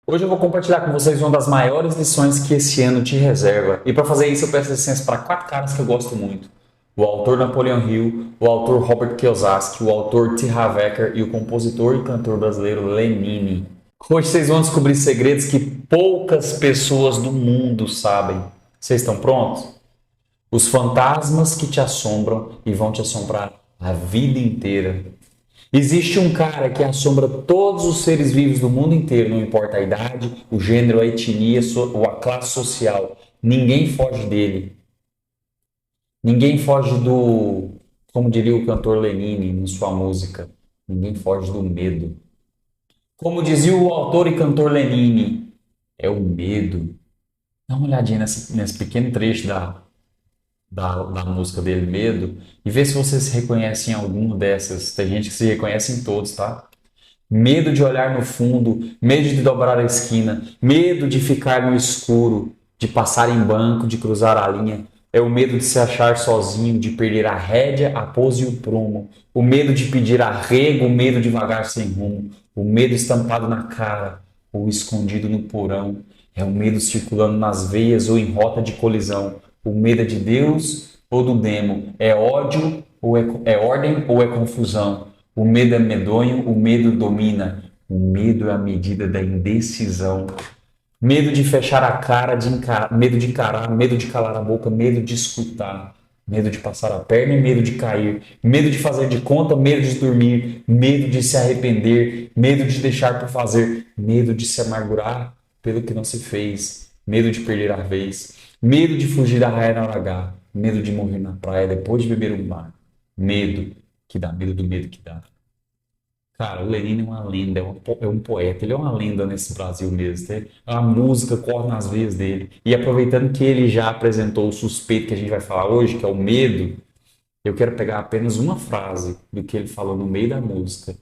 Hoje eu vou compartilhar com vocês uma das maiores lições que esse ano te reserva. E para fazer isso eu peço licença para quatro caras que eu gosto muito. O autor Napoleon Hill, o autor Robert Kiyosaki, o autor T. Harv Eker e o compositor e cantor brasileiro Lenine. Hoje vocês vão descobrir segredos que poucas pessoas do mundo sabem. Vocês estão prontos? Os fantasmas que te assombram e vão te assombrar a vida inteira. Existe um cara que assombra todos os seres vivos do mundo inteiro, não importa a idade, o gênero, a etnia ou a classe social. Ninguém foge dele. Ninguém foge do, como diria o cantor Lenine em sua música, ninguém foge do medo. Como dizia o autor e cantor Lenine, é o medo. Dá uma olhadinha nesse pequeno trecho da música dele, Medo, e vê se você se reconhece em alguma dessas. Tem gente que se reconhece em todos, tá? Medo de olhar no fundo, medo de dobrar a esquina, medo de ficar no escuro, de passar em banco, de cruzar a linha. É o medo de se achar sozinho, de perder a rédea, a pose e o prumo. O medo de pedir arrego, o medo de vagar sem rumo. O medo estampado na cara ou escondido no porão. É o medo circulando nas veias ou em rota de colisão. O medo é de Deus ou do demo? É ódio ou é ordem ou é confusão? O medo é medonho, o medo domina. O medo é a medida da indecisão. Medo de fechar a cara, medo de encarar, medo de calar a boca, medo de escutar, medo de passar a perna e medo de cair, medo de fazer de conta, medo de dormir, medo de se arrepender, medo de deixar por fazer, medo de se amargurar pelo que não se fez, medo de perder a vez, medo de fugir da raia na hora H, medo de morrer na praia depois de beber um mar, medo que dá, medo do medo que dá. Cara, o Lenine é uma lenda, é um poeta, ele é uma lenda nesse Brasil mesmo. Né? A música corre nas veias dele. E aproveitando que ele já apresentou o suspeito que a gente vai falar hoje, que é o medo, eu quero pegar apenas uma frase do que ele falou no meio da música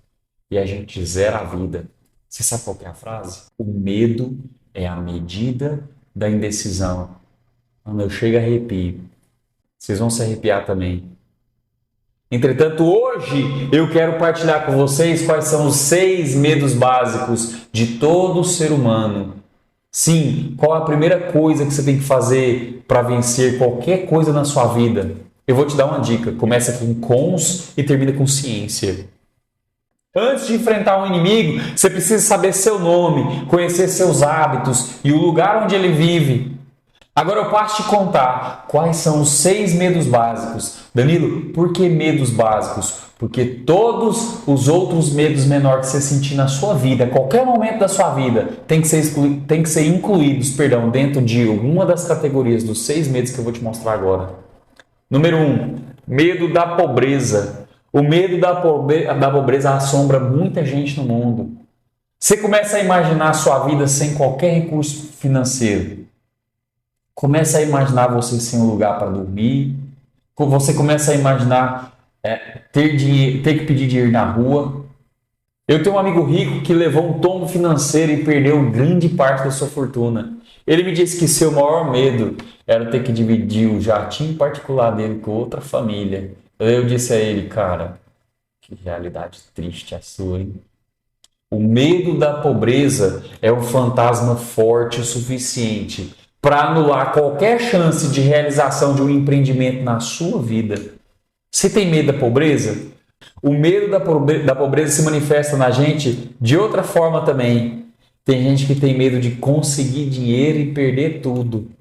e a gente zera a vida. Você sabe qual que é a frase? O medo é a medida da indecisão. Quando eu chego a arrepio, vocês vão se arrepiar também. Entretanto, hoje eu quero partilhar com vocês quais são os 6 medos básicos de todo ser humano. Sim, qual a primeira coisa que você tem que fazer para vencer qualquer coisa na sua vida? Eu vou te dar uma dica. Começa com cons e termina com ciência. Antes de enfrentar um inimigo, você precisa saber seu nome, conhecer seus hábitos e o lugar onde ele vive. Agora eu passo a te contar quais são os 6 medos básicos. Danilo, por que medos básicos? Porque todos os outros medos menores que você sentir na sua vida, a qualquer momento da sua vida, tem que ser incluídos, dentro de uma das categorias dos 6 medos que eu vou te mostrar agora. Número 1, medo da pobreza. O medo da pobreza assombra muita gente no mundo. Você começa a imaginar a sua vida sem qualquer recurso financeiro. Começa a imaginar você sem um lugar para dormir. Você começa a imaginar ter que pedir dinheiro na rua. Eu tenho um amigo rico que levou um tombo financeiro e perdeu grande parte da sua fortuna. Ele me disse que seu maior medo era ter que dividir o jatinho particular dele com outra família. Eu disse a ele, cara, que realidade triste a sua, hein? O medo da pobreza é um fantasma forte o suficiente para anular qualquer chance de realização de um empreendimento na sua vida. Você tem medo da pobreza? O medo da pobreza se manifesta na gente de outra forma também. Tem gente que tem medo de conseguir dinheiro e perder tudo.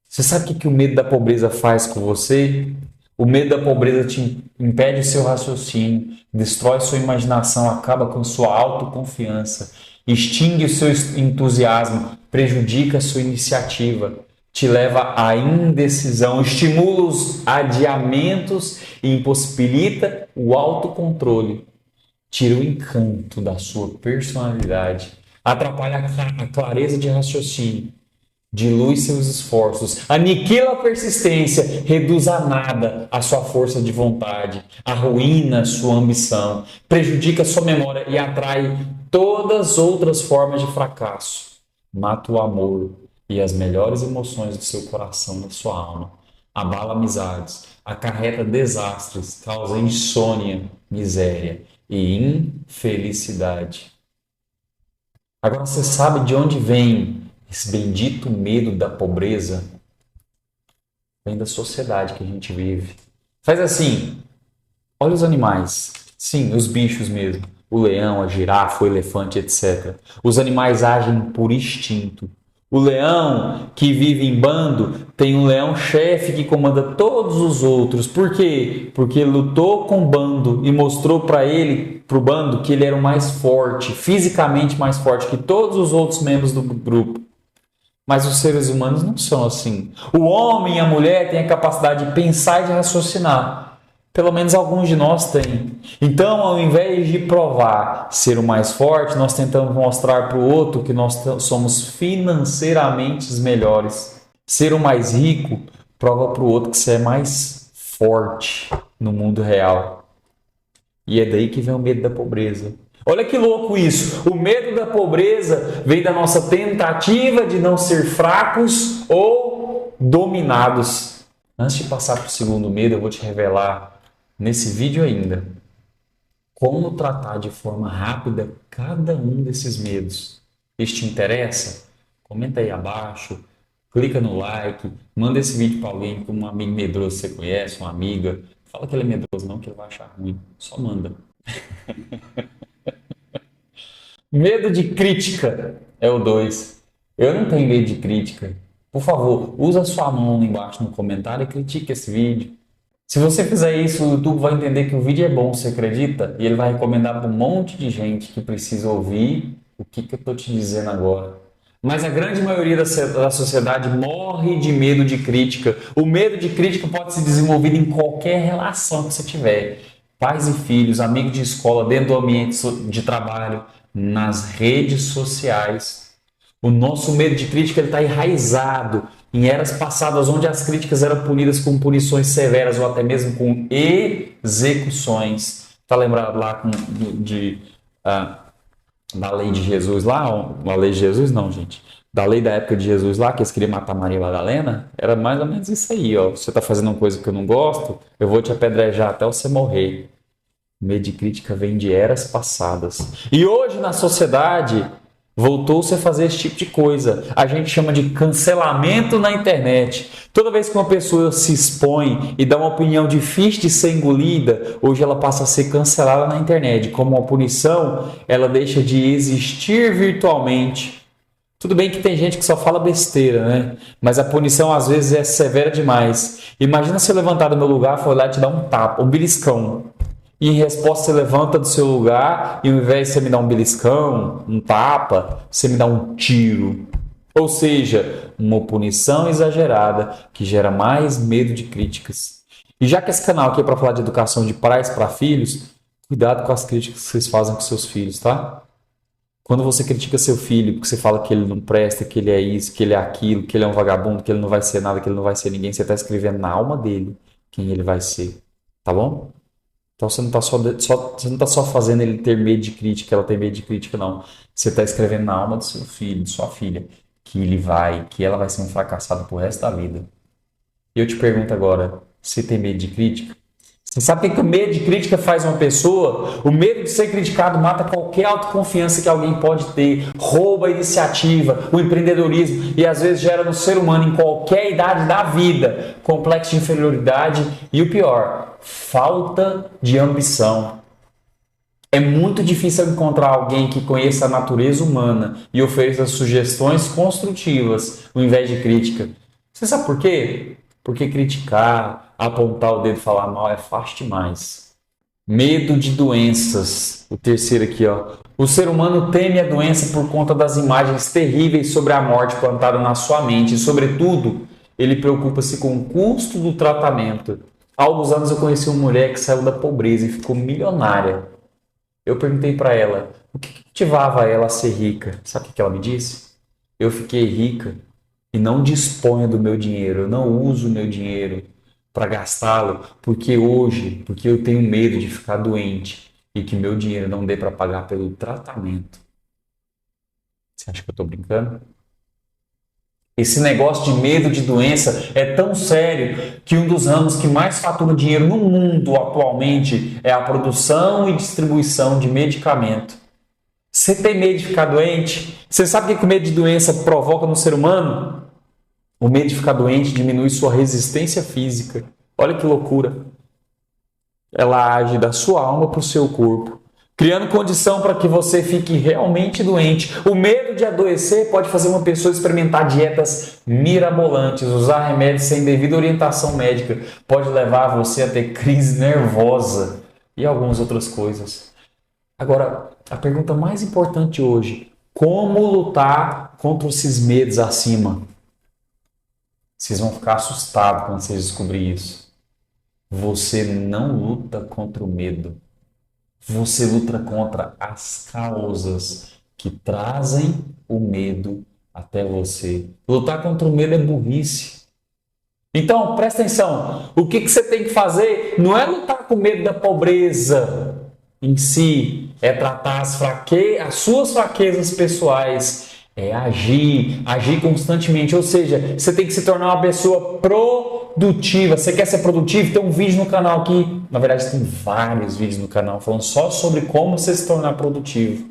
Você sabe o que o medo da pobreza faz com você? O medo da pobreza te impede o seu raciocínio, destrói sua imaginação, acaba com sua autoconfiança, extingue o seu entusiasmo, prejudica a sua iniciativa, te leva à indecisão, estimula os adiamentos e impossibilita o autocontrole, tira o encanto da sua personalidade, atrapalha a clareza de raciocínio, dilui seus esforços, aniquila a persistência, reduz a nada a sua força de vontade, arruína sua ambição, prejudica sua memória e atrai todas as outras formas de fracasso. Mata o amor e as melhores emoções do seu coração, da sua alma. Abala amizades, acarreta desastres, causa insônia, miséria e infelicidade. Agora você sabe de onde vem esse bendito medo da pobreza? Vem da sociedade que a gente vive. Faz assim, olha os animais. Sim, os bichos mesmo. O leão, a girafa, o elefante, etc. Os animais agem por instinto. O leão que vive em bando tem um leão-chefe que comanda todos os outros. Por quê? Porque ele lutou com o bando e mostrou para ele, para o bando, que ele era o mais forte, fisicamente mais forte que todos os outros membros do grupo. Mas os seres humanos não são assim. O homem e a mulher têm a capacidade de pensar e de raciocinar. Pelo menos alguns de nós têm. Então, ao invés de provar ser o mais forte, nós tentamos mostrar para o outro que nós somos financeiramente melhores. Ser o mais rico prova para o outro que você é mais forte no mundo real. E é daí que vem o medo da pobreza. Olha que louco isso! O medo da pobreza vem da nossa tentativa de não ser fracos ou dominados. Antes de passar para o segundo medo, eu vou te revelar nesse vídeo ainda como tratar de forma rápida cada um desses medos. Este te interessa? Comenta aí abaixo, clica no like, manda esse vídeo para alguém, como um amigo medroso que você conhece, uma amiga. Fala que ele é medroso não, que ele vai achar ruim. Só manda. Medo de crítica é o 2. Eu não tenho medo de crítica. Por favor, usa sua mão lá embaixo no comentário e critique esse vídeo. Se você fizer isso, o YouTube vai entender que o vídeo é bom, você acredita? E ele vai recomendar para um monte de gente que precisa ouvir o que eu estou te dizendo agora. Mas a grande maioria da sociedade morre de medo de crítica. O medo de crítica pode ser desenvolvido em qualquer relação que você tiver. Pais e filhos, amigos de escola, dentro do ambiente de trabalho, nas redes sociais. O nosso medo de crítica está enraizado em eras passadas, onde as críticas eram punidas com punições severas ou até mesmo com execuções. Está lembrado lá da lei de Jesus lá? A lei de Jesus não, gente. Da lei da época de Jesus lá, que eles queriam matar Maria Madalena? Era mais ou menos isso aí, ó. Você está fazendo uma coisa que eu não gosto, eu vou te apedrejar até você morrer. O medo de crítica vem de eras passadas. E hoje na sociedade voltou-se a fazer esse tipo de coisa. A gente chama de cancelamento na internet. Toda vez que uma pessoa se expõe e dá uma opinião difícil de ser engolida, hoje ela passa a ser cancelada na internet. Como uma punição, ela deixa de existir virtualmente. Tudo bem que tem gente que só fala besteira, né? Mas a punição às vezes é severa demais. Imagina se eu levantar do meu lugar, for lá e te dar um tapa, um beliscão. E em resposta você levanta do seu lugar e ao invés de você me dar um beliscão, um tapa, você me dá um tiro. Ou seja, uma punição exagerada que gera mais medo de críticas. E já que esse canal aqui é para falar de educação de pais para filhos, cuidado com as críticas que vocês fazem com seus filhos, tá? Quando você critica seu filho, porque você fala que ele não presta, que ele é isso, que ele é aquilo, que ele é um vagabundo, que ele não vai ser nada, que ele não vai ser ninguém, você está escrevendo na alma dele quem ele vai ser, tá bom? Então você não está só fazendo ele ter medo de crítica, ela ter medo de crítica, não. Você está escrevendo na alma do seu filho, de sua filha, que ela vai ser um fracassado pro resto da vida. E eu te pergunto agora, você tem medo de crítica? Você sabe o que o medo de crítica faz uma pessoa? O medo de ser criticado mata qualquer autoconfiança que alguém pode ter, rouba a iniciativa, o empreendedorismo e às vezes gera no ser humano em qualquer idade da vida complexo de inferioridade e o pior, falta de ambição. É muito difícil encontrar alguém que conheça a natureza humana e ofereça sugestões construtivas ao invés de crítica. Você sabe por quê? Porque criticar, apontar o dedo e falar mal é fácil demais. Medo de doenças. O terceiro aqui, ó. O ser humano teme a doença por conta das imagens terríveis sobre a morte plantadas na sua mente. E, sobretudo, ele preocupa-se com o custo do tratamento. Há alguns anos eu conheci uma mulher que saiu da pobreza e ficou milionária. Eu perguntei para ela, o que motivava ela a ser rica? Sabe o que ela me disse? Eu fiquei rica e não disponho do meu dinheiro, eu não uso o meu dinheiro para gastá-lo, porque eu tenho medo de ficar doente e que meu dinheiro não dê para pagar pelo tratamento. Você acha que eu estou brincando? Esse negócio de medo de doença é tão sério que um dos ramos que mais fatura dinheiro no mundo atualmente é a produção e distribuição de medicamento. Você tem medo de ficar doente? Você sabe o que o medo de doença provoca no ser humano? O medo de ficar doente diminui sua resistência física. Olha que loucura. Ela age da sua alma para o seu corpo, criando condição para que você fique realmente doente. O medo de adoecer pode fazer uma pessoa experimentar dietas mirabolantes, usar remédios sem devida orientação médica, pode levar você a ter crise nervosa e algumas outras coisas. Agora, a pergunta mais importante hoje: como lutar contra esses medos acima? Vocês vão ficar assustados quando vocês descobrirem isso. Você não luta contra o medo. Você luta contra as causas que trazem o medo até você. Lutar contra o medo é burrice. Então, presta atenção. O que você tem que fazer não é lutar com medo da pobreza em si, é tratar as suas fraquezas pessoais, é agir constantemente. Ou seja, você tem que se tornar uma pessoa produtiva. Você quer ser produtivo? Tem um vídeo no canal aqui. Na verdade, tem vários vídeos no canal falando só sobre como você se tornar produtivo.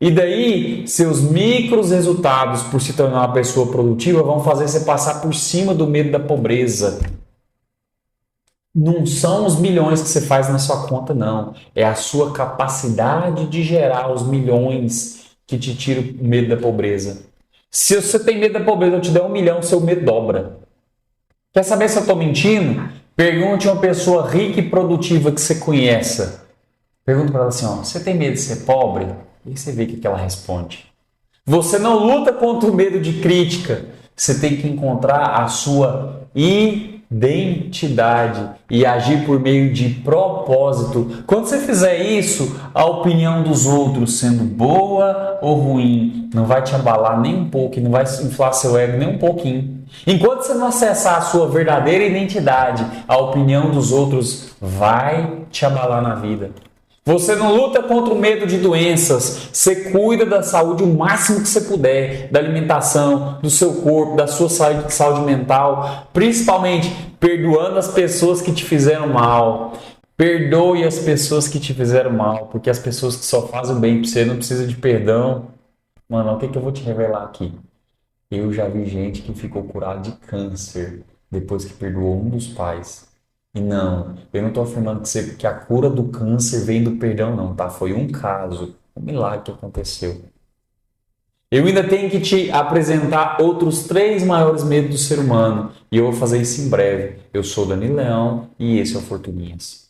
E daí, seus micros resultados por se tornar uma pessoa produtiva vão fazer você passar por cima do medo da pobreza. Não são os milhões que você faz na sua conta, não. É a sua capacidade de gerar os milhões que te tira o medo da pobreza. Se você tem medo da pobreza, eu te der 1 milhão, seu medo dobra. Quer saber se eu estou mentindo? Pergunte a uma pessoa rica e produtiva que você conheça. Pergunta para ela assim, ó, você tem medo de ser pobre? E você vê o que ela responde. Você não luta contra o medo de crítica. Você tem que encontrar a sua identidade e agir por meio de propósito. Quando você fizer isso, a opinião dos outros, sendo boa ou ruim, não vai te abalar nem um pouco, não vai inflar seu ego nem um pouquinho. Enquanto você não acessar a sua verdadeira identidade, a opinião dos outros vai te abalar na vida. Você não luta contra o medo de doenças, você cuida da saúde o máximo que você puder, da alimentação, do seu corpo, da sua saúde mental, principalmente perdoando as pessoas que te fizeram mal. Perdoe as pessoas que te fizeram mal, porque as pessoas que só fazem bem para você não precisam de perdão. Mano, o que eu vou te revelar aqui? Eu já vi gente que ficou curada de câncer depois que perdoou um dos pais. E não, eu não estou afirmando que a cura do câncer vem do perdão, não, tá? Foi um caso, um milagre que aconteceu. Eu ainda tenho que te apresentar outros 3 maiores medos do ser humano. E eu vou fazer isso em breve. Eu sou Dani Leão e esse é o Fortuninhas.